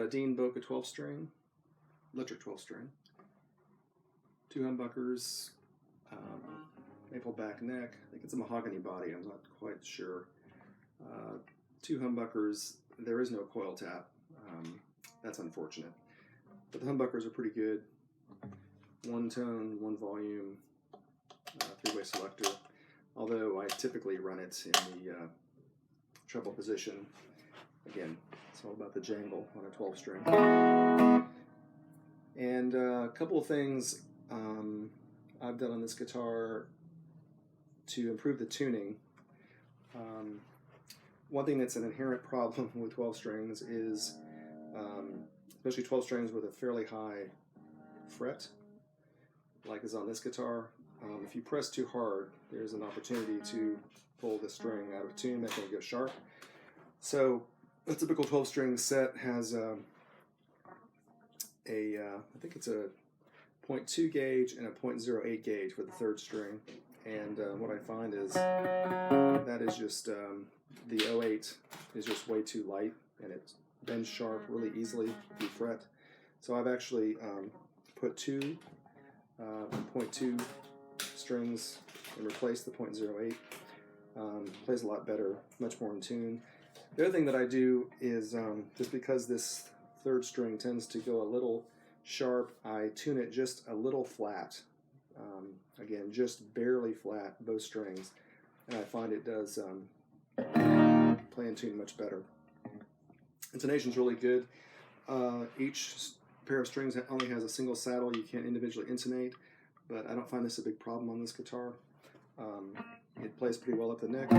a Dean Boca 12 string, electric 12 string. 2 humbuckers, maple back neck. I think it's a mahogany body, I'm not quite sure. 2 humbuckers. There is no coil tap. That's unfortunate. But the humbuckers are pretty good. 1 tone, 1 volume, 3-way selector. Although I typically run it in the treble position. Again, it's all about the jangle on a 12 string. And a couple of things I've done on this guitar to improve the tuning. One thing that's an inherent problem with 12 strings is, especially 12 strings with a fairly high fret, like is on this guitar, if you press too hard, there's an opportunity to pull the string out of tune, making it go sharp. So a typical 12 string set has I think it's a 0.2 gauge and a 0.08 gauge for the 3rd string. And what I find is that is just, the 08 is just way too light, and it bends sharp really easily if you fret. So I've actually put 2 0.2 strings and replaced the 0.08. Plays a lot better, much more in tune. The other thing that I do is, just because this 3rd string tends to go a little sharp, I tune it just a little flat. Again, just barely flat, both strings, and I find it does play in tune much better. Intonation's really good. Each pair of strings only has a single saddle. You can't individually intonate, but I don't find this a big problem on this guitar. It plays pretty well up the neck.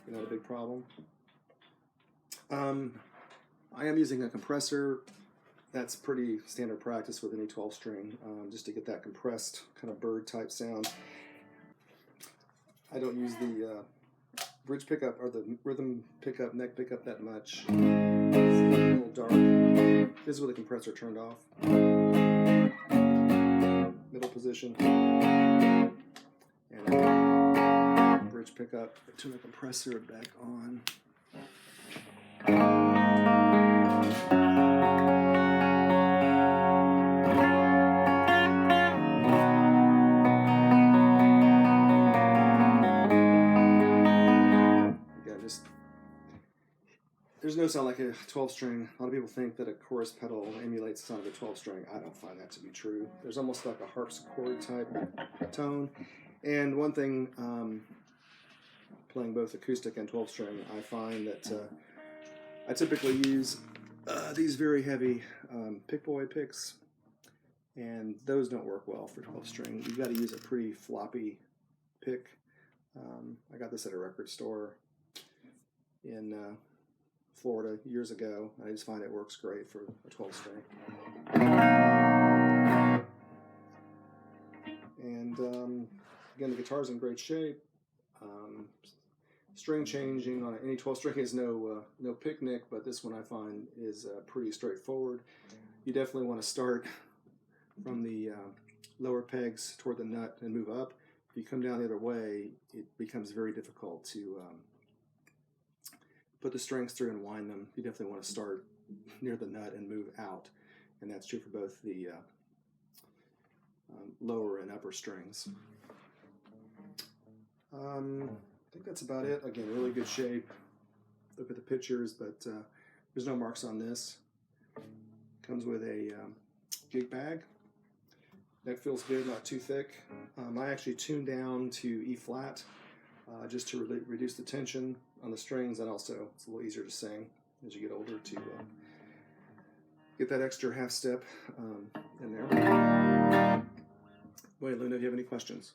Not a big problem. I am using a compressor. That's pretty standard practice with any 12 string, just to get that compressed kind of bird type sound. I don't use the bridge pickup or the rhythm pickup, neck pickup that much. It's a little dark. This is with the compressor turned off. Middle position. And bridge pickup, turn the compressor back on. There's no sound like a 12 string. A lot of people think that a chorus pedal emulates the sound of a 12 string. I don't find that to be true. There's almost like a harpsichord type tone. And one thing, playing both acoustic and 12 string, I find that I typically use these very heavy pick boy picks, and those don't work well for 12 string. You've got to use a pretty floppy pick. I got this at a record store in Florida years ago. I just find it works great for a 12 string. And again, the guitar's in great shape. String changing on any 12 string is no picnic, but this one I find is pretty straightforward. You definitely want to start from the lower pegs toward the nut and move up. If you come down the other way, it becomes very difficult to put the strings through and wind them. You definitely want to start near the nut and move out, and that's true for both the lower and upper strings. I think that's about it. Again, really good shape. Look at the pictures, but there's no marks on this. Comes with a gig bag. Neck feels good, not too thick. I actually tuned down to E flat just to reduce the tension on the strings, and also it's a little easier to sing as you get older to get that extra half step in there. Wait, Luna, do you have any questions?